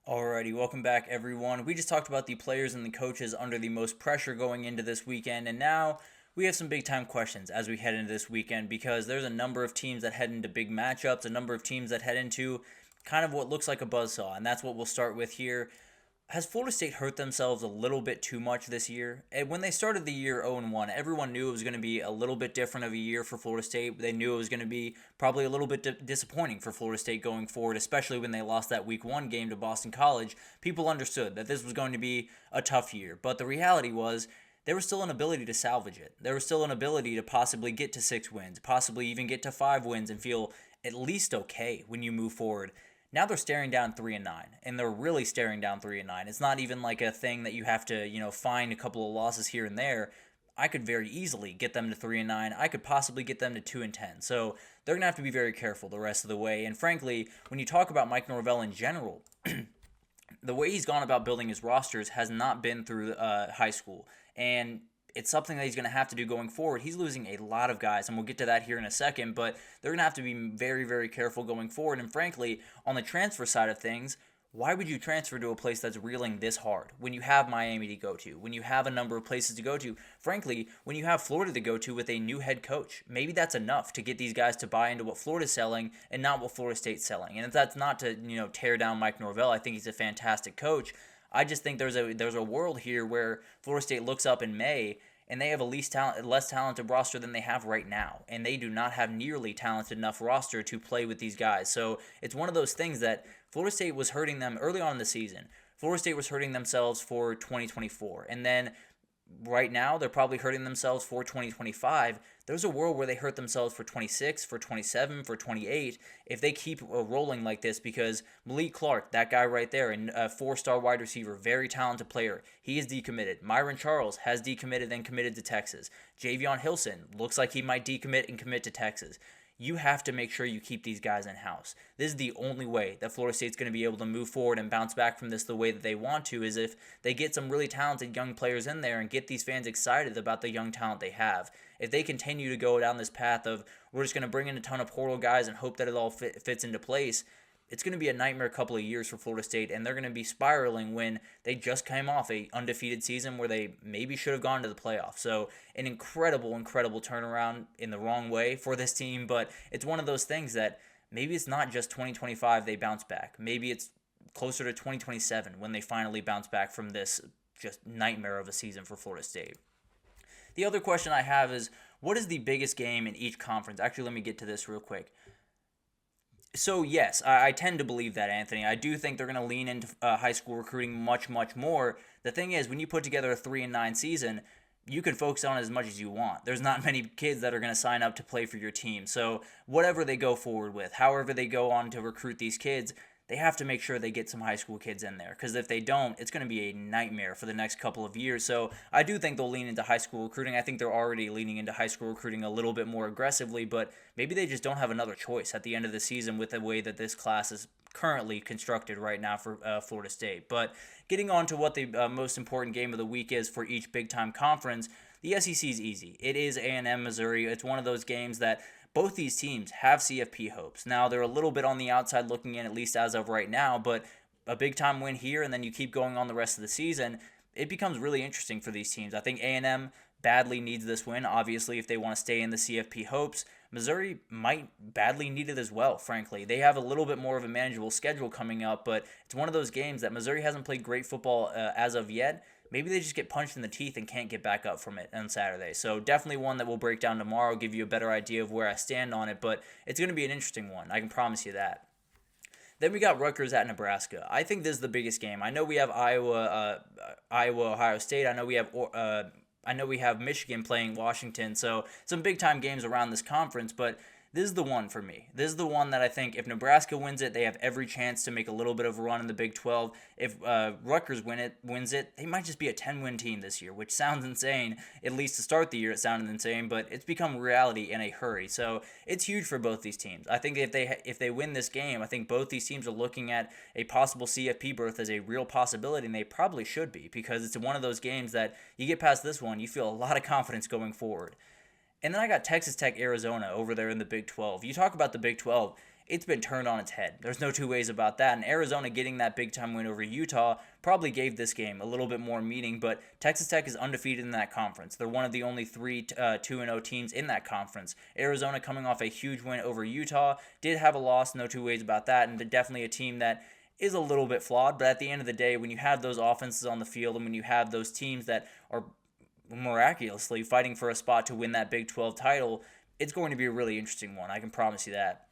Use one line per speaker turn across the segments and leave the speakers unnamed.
Alrighty, welcome back everyone. We just talked about the players and the coaches under the most pressure going into this weekend, and now we have some big time questions as we head into this weekend because there's a number of teams that head into big matchups, a number of teams that head into kind of what looks like a buzzsaw, and that's what we'll start with here. Has Florida State hurt themselves a little bit too much this year? And when they started the year 0-1, everyone knew it was going to be a little bit different of a year for Florida State. They knew it was going to be probably a little bit disappointing for Florida State going forward, especially when they lost that Week 1 game to Boston College. People understood that this was going to be a tough year. But the reality was there was still an ability to salvage it. There was still an ability to possibly get to 6 wins, possibly even get to 5 wins and feel at least okay when you move forward. Now they're staring down 3-9, and they're really staring down 3-9. It's not even like a thing that you have to, find a couple of losses here and there. I could very easily get them to 3-9. I could possibly get them to 2-10. So they're gonna have to be very careful the rest of the way. And frankly, when you talk about Mike Norvell in general, the way he's gone about building his rosters has not been through high school, and it's something that he's going to have to do going forward. He's losing a lot of guys, and we'll get to that here in a second, but they're going to have to be very, very careful going forward. And frankly, on the transfer side of things, why would you transfer to a place that's reeling this hard when you have Miami to go to, when you have a number of places to go to? Frankly, when you have Florida to go to with a new head coach, maybe that's enough to get these guys to buy into what Florida's selling and not what Florida State's selling. And if that's not to, tear down Mike Norvell, I think he's a fantastic coach. I just think there's a world here where Florida State looks up in May and they have a less talented roster than they have right now, and they do not have nearly talented enough roster to play with these guys. So it's one of those things that Florida State was hurting them early on in the season. Florida State was hurting themselves for 2024, and then right now they're probably hurting themselves for 2025. There's a world where they hurt themselves for 26, for 27, for 28 if they keep rolling like this, because Malik Clark, that guy right there, a 4-star wide receiver, very talented player, he is decommitted. Myron Charles has decommitted and committed to Texas. Javion Hilson looks like he might decommit and commit to Texas. You have to make sure you keep these guys in-house. This is the only way that Florida State's going to be able to move forward and bounce back from this the way that they want to, is if they get some really talented young players in there and get these fans excited about the young talent they have. If they continue to go down this path of we're just going to bring in a ton of portal guys and hope that it all fits into place, it's going to be a nightmare couple of years for Florida State, and they're going to be spiraling when they just came off a undefeated season where they maybe should have gone to the playoffs. So an incredible turnaround in the wrong way for this team, but it's one of those things that maybe it's not just 2025 they bounce back. Maybe it's closer to 2027 when they finally bounce back from this just nightmare of a season for Florida State. The other question I have is, what is the biggest game in each conference? Actually, let me get to this real quick. So yes, I tend to believe that, Anthony. I do think they're going to lean into high school recruiting much more. The thing is, when you put together a 3-9 season, you can focus on it as much as you want. There's not many kids that are going to sign up to play for your team. So whatever they go forward with, however they go on to recruit these kids, they have to make sure they get some high school kids in there, because if they don't, it's going to be a nightmare for the next couple of years. So I do think they'll lean into high school recruiting. I think they're already leaning into high school recruiting a little bit more aggressively, but maybe they just don't have another choice at the end of the season with the way that this class is currently constructed right now for Florida State. But getting on to what the most important game of the week is for each big-time conference, the SEC is easy. It is A&M Missouri. It's one of those games that both these teams have CFP hopes. Now, they're a little bit on the outside looking in, at least as of right now, but a big-time win here, and then you keep going on the rest of the season, it becomes really interesting for these teams. I think A&M badly needs this win, obviously, if they want to stay in the CFP hopes. Missouri might badly need it as well, frankly. They have a little bit more of a manageable schedule coming up, but it's one of those games that Missouri hasn't played great football as of yet. Maybe they just get punched in the teeth and can't get back up from it on Saturday. So definitely one that we'll break down tomorrow, give you a better idea of where I stand on it, but it's going to be an interesting one. I can promise you that. Then we got Rutgers at Nebraska. I think this is the biggest game. I know we have Iowa, Ohio State. I know we have Michigan playing Washington. So some big time games around this conference, but this is the one for me. This is the one that I think if Nebraska wins it, they have every chance to make a little bit of a run in the Big 12. If Rutgers wins it, they might just be a 10-win team this year, which sounds insane. At least to start the year, it sounded insane, but it's become reality in a hurry. So it's huge for both these teams. I think if they win this game, I think both these teams are looking at a possible CFP berth as a real possibility, and they probably should be, because it's one of those games that you get past this one, you feel a lot of confidence going forward. And then I got Texas Tech, Arizona over there in the Big 12. You talk about the Big 12. it's been turned on its head. There's no two ways about that. And Arizona getting that big-time win over Utah probably gave this game a little bit more meaning, but Texas Tech is undefeated in that conference. They're one of the only three 2-0 teams in that conference. Arizona, coming off a huge win over Utah, did have a loss, no two ways about that, and they're definitely a team that is a little bit flawed, but at the end of the day, when you have those offenses on the field and when you have those teams that are miraculously fighting for a spot to win that Big 12 title, it's going to be a really interesting one. I can promise you that.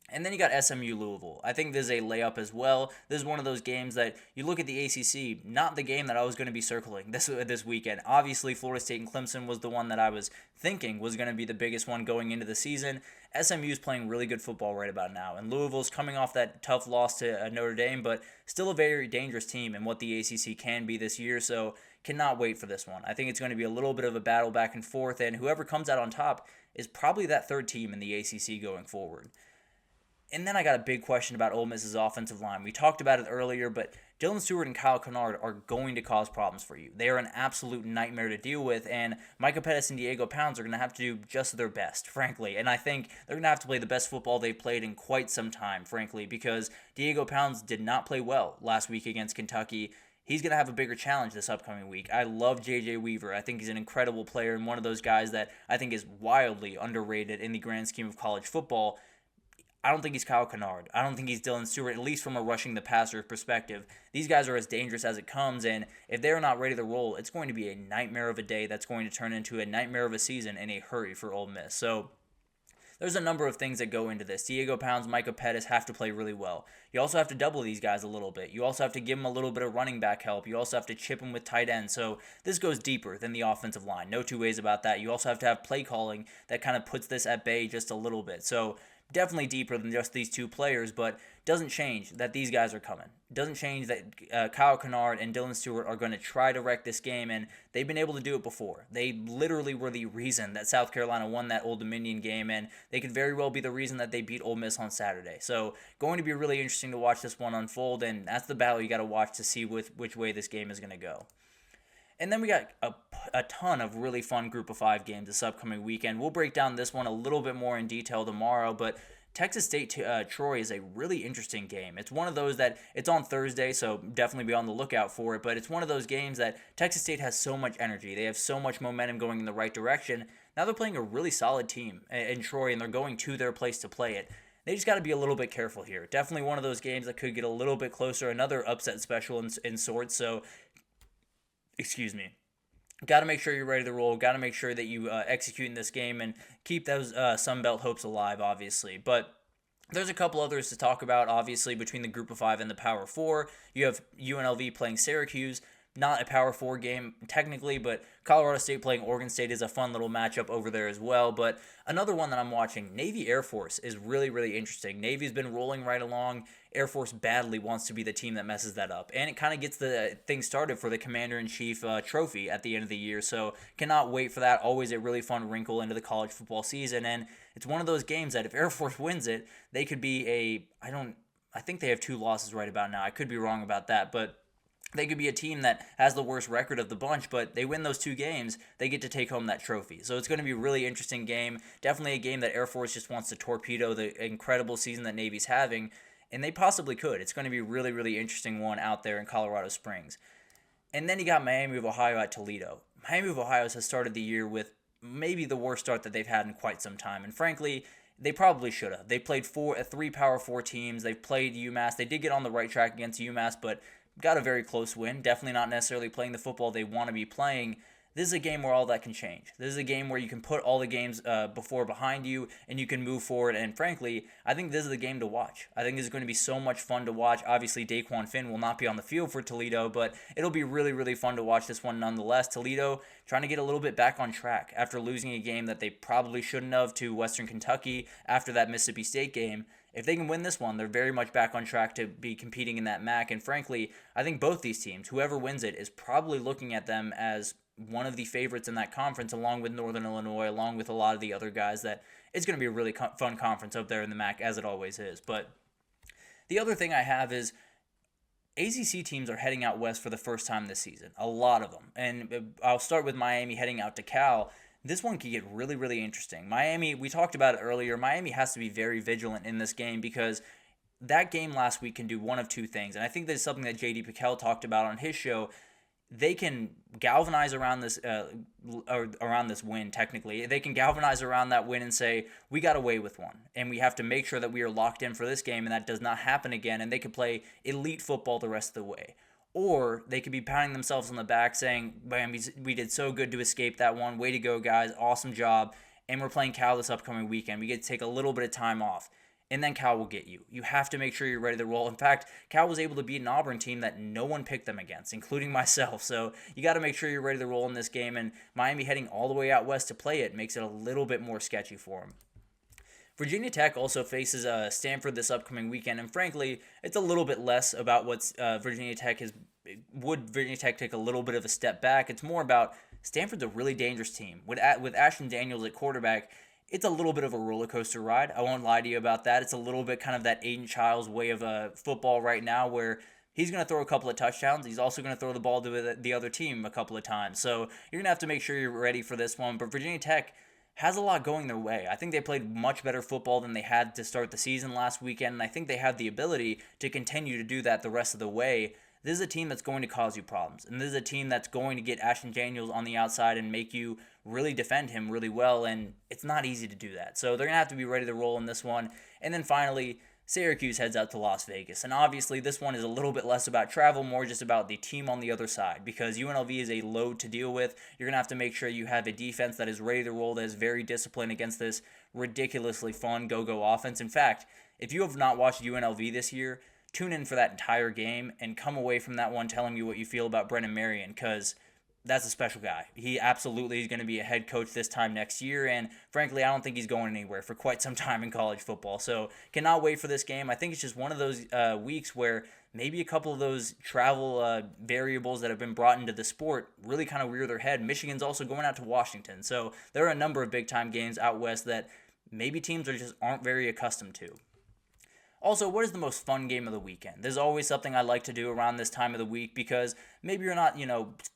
And then you got SMU Louisville. I think this is a layup as well. This is one of those games that you look at the ACC, not the game that I was going to be circling this weekend. Obviously, Florida State and Clemson was the one that I was thinking was going to be the biggest one going into the season. SMU is playing really good football right about now, and Louisville's coming off that tough loss to Notre Dame, but still a very dangerous team in what the ACC can be this year, so cannot wait for this one. I think it's going to be a little bit of a battle back and forth, and whoever comes out on top is probably that third team in the ACC going forward. And then I got a big question about Ole Miss's offensive line. We talked about it earlier, but Dylan Stewart and Kyle Kennard are going to cause problems for you. They are an absolute nightmare to deal with, and Micah Pettis and Diego Pounds are going to have to do just their best, frankly. And I think they're going to have to play the best football they've played in quite some time, frankly, because Diego Pounds did not play well last week against Kentucky. He's going to have a bigger challenge this upcoming week. I love J.J. Weaver. I think he's an incredible player and one of those guys that I think is wildly underrated in the grand scheme of college football. I don't think he's Kyle Kennard. I don't think he's Dylan Stewart, at least from a rushing the passer perspective. These guys are as dangerous as it comes, and if they're not ready to roll, it's going to be a nightmare of a day that's going to turn into a nightmare of a season in a hurry for Ole Miss. So there's a number of things that go into this. Diego Pounds, Micah Pettis have to play really well. You also have to double these guys a little bit. You also have to give them a little bit of running back help. You also have to chip them with tight ends. So this goes deeper than the offensive line. No two ways about that. You also have to have play calling that kind of puts this at bay just a little bit. So definitely deeper than just these two players, but doesn't change that these guys are coming. Doesn't change that Kyle Kennard and Dylan Stewart are going to try to wreck this game, and they've been able to do it before. They literally were the reason that South Carolina won that Old Dominion game, and they could very well be the reason that they beat Ole Miss on Saturday. So going to be really interesting to watch this one unfold, and that's the battle you got to watch to see which way this game is going to go. And then we got a ton of really fun Group of 5 games this upcoming weekend. We'll break down this one a little bit more in detail tomorrow, but Texas State Troy is a really interesting game. It's one of those that it's on Thursday, so definitely be on the lookout for it, but it's one of those games that Texas State has so much energy. They have so much momentum going in the right direction. Now they're playing a really solid team in Troy, and they're going to their place to play it. They just got to be a little bit careful here. Definitely one of those games that could get a little bit closer, another upset special in sorts, so excuse me. Got to make sure you're ready to roll. Got to make sure that you execute in this game and keep those Sun Belt hopes alive, obviously. But there's a couple others to talk about, obviously, between the Group of 5 and the Power 4. You have UNLV playing Syracuse. Not a Power 4 game technically, but Colorado State playing Oregon State is a fun little matchup over there as well. But another one that I'm watching, Navy Air Force, is really, really interesting. Navy's been rolling right along. Air Force badly wants to be the team that messes that up. And it kind of gets the thing started for the Commander-in-Chief trophy at the end of the year. So cannot wait for that. Always a really fun wrinkle into the college football season. And it's one of those games that if Air Force wins it, they could be I think they have 2 losses right about now. I could be wrong about that, but they could be a team that has the worst record of the bunch, but they win those 2 games, they get to take home that trophy. So it's going to be a really interesting game. Definitely a game that Air Force just wants to torpedo the incredible season that Navy's having, and they possibly could. It's going to be a really, really interesting one out there in Colorado Springs. And then you got Miami of Ohio at Toledo. Miami of Ohio has started the year with maybe the worst start that they've had in quite some time, and frankly, they probably should have. They played 3 Power 4 teams. They've played UMass. They did get on the right track against UMass, but got a very close win. Definitely not necessarily playing the football they want to be playing. This is a game where all that can change. This is a game where you can put all the games before behind you and you can move forward. And frankly, I think this is the game to watch. I think this is going to be so much fun to watch. Obviously, Daquan Finn will not be on the field for Toledo, but it'll be really, really fun to watch this one nonetheless. Toledo trying to get a little bit back on track after losing a game that they probably shouldn't have to Western Kentucky after that Mississippi State game. If they can win this one, they're very much back on track to be competing in that MAC. And frankly, I think both these teams, whoever wins it, is probably looking at them as one of the favorites in that conference, along with Northern Illinois, along with a lot of the other guys, that it's going to be a really fun conference up there in the MAC, as it always is. But the other thing I have is ACC teams are heading out west for the first time this season, a lot of them. And I'll start with Miami heading out to Cal. This one could get really, really interesting. Miami, we talked about it earlier. Miami has to be very vigilant in this game because that game last week can do one of two things. And I think that's something that JD Piquel talked about on his show. They can galvanize around this around this win. Technically, they can galvanize around that win and say we got away with one, and we have to make sure that we are locked in for this game, and that does not happen again. And they could play elite football the rest of the way. Or they could be pounding themselves on the back saying, man, we did so good to escape that one. Way to go, guys. Awesome job. And we're playing Cal this upcoming weekend. We get to take a little bit of time off. And then Cal will get you. You have to make sure you're ready to roll. In fact, Cal was able to beat an Auburn team that no one picked them against, including myself. So you got to make sure you're ready to roll in this game. And Miami heading all the way out west to play it makes it a little bit more sketchy for them. Virginia Tech also faces Stanford this upcoming weekend, and frankly, it's a little bit less about what's Virginia Tech is. Would Virginia Tech take a little bit of a step back? It's more about Stanford's a really dangerous team. With Ashton Daniels at quarterback, it's a little bit of a roller coaster ride. I won't lie to you about that. It's a little bit kind of that Aiden Childs way of football right now where he's going to throw a couple of touchdowns. He's also going to throw the ball to the other team a couple of times. So you're going to have to make sure you're ready for this one. But Virginia Tech has a lot going their way. I think they played much better football than they had to start the season last weekend, and I think they have the ability to continue to do that the rest of the way. This is a team that's going to cause you problems, and this is a team that's going to get Ashton Daniels on the outside and make you really defend him really well, and it's not easy to do that. So they're going to have to be ready to roll in this one. And then finally, Syracuse heads out to Las Vegas. And obviously, this one is a little bit less about travel, more just about the team on the other side. Because UNLV is a load to deal with. You're going to have to make sure you have a defense that is ready to roll, that is very disciplined against this ridiculously fun go-go offense. In fact, if you have not watched UNLV this year, tune in for that entire game and come away from that one telling me what you feel about Brennan Marion, because that's a special guy. He absolutely is going to be a head coach this time next year, and frankly, I don't think he's going anywhere for quite some time in college football. So cannot wait for this game. I think it's just one of those weeks where maybe a couple of those travel variables that have been brought into the sport really kind of rear their head. Michigan's also going out to Washington. So there are a number of big-time games out west that maybe teams aren't very accustomed to. Also, what is the most fun game of the weekend? There's always something I like to do around this time of the week because maybe you're not,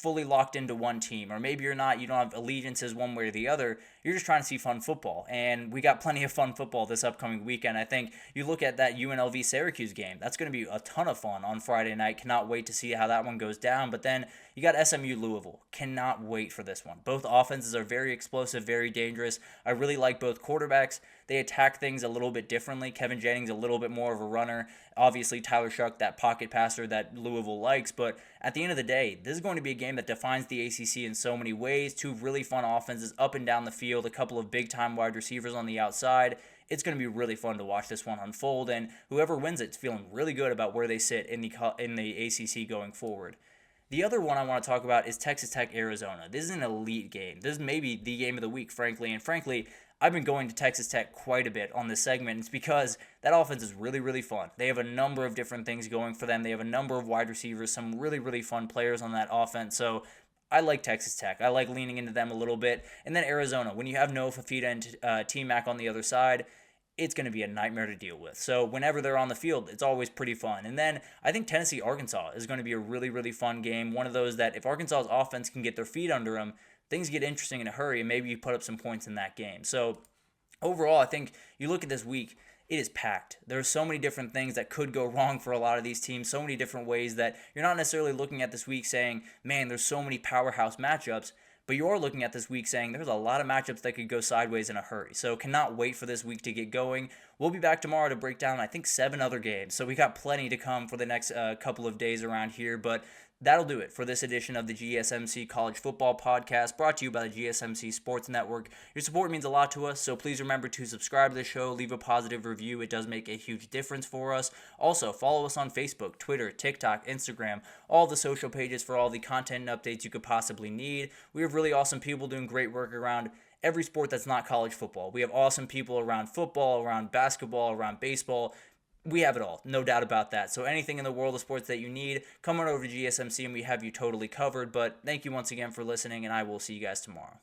fully locked into one team, or maybe you don't have allegiances one way or the other. You're just trying to see fun football, and we got plenty of fun football this upcoming weekend. I think you look at that UNLV Syracuse game. That's going to be a ton of fun on Friday night. Cannot wait to see how that one goes down. But then you got SMU Louisville. Cannot wait for this one. Both offenses are very explosive, very dangerous. I really like both quarterbacks. They attack things a little bit differently. Kevin Jennings a little bit more of a runner. Obviously, Tyler Shuck, that pocket passer that Louisville likes. But at the end of the day, this is going to be a game that defines the ACC in so many ways. Two really fun offenses up and down the field, a couple of big-time wide receivers on the outside. It's going to be really fun to watch this one unfold, and whoever wins it's feeling really good about where they sit in the ACC going forward. The other one I want to talk about is Texas Tech Arizona. This is an elite game. This is maybe the game of the week, frankly. And frankly, I've been going to Texas Tech quite a bit on this segment. It's because that offense is really, really fun. They have a number of different things going for them. They have a number of wide receivers, some really, really fun players on that offense. So I like Texas Tech. I like leaning into them a little bit. And then Arizona, when you have Noah Fafita and T-Mac on the other side, it's going to be a nightmare to deal with. So whenever they're on the field, it's always pretty fun. And then I think Tennessee-Arkansas is going to be a really, really fun game. One of those that if Arkansas's offense can get their feet under them, things get interesting in a hurry, and maybe you put up some points in that game. So overall, I think you look at this week, it is packed. There are so many different things that could go wrong for a lot of these teams, so many different ways that you're not necessarily looking at this week saying, man, there's so many powerhouse matchups. But you are looking at this week saying there's a lot of matchups that could go sideways in a hurry. So cannot wait for this week to get going. We'll be back tomorrow to break down, I think, 7 other games. So we got plenty to come for the next couple of days around here. But that'll do it for this edition of the GSMC College Football Podcast, brought to you by the GSMC Sports Network. Your support means a lot to us, so please remember to subscribe to the show, leave a positive review. It does make a huge difference for us. Also, follow us on Facebook, Twitter, TikTok, Instagram, all the social pages for all the content and updates you could possibly need. We have really awesome people doing great work around every sport that's not college football. We have awesome people around football, around basketball, around baseball. We have it all, no doubt about that. So anything in the world of sports that you need, come on over to GSMC and we have you totally covered. But thank you once again for listening, and I will see you guys tomorrow.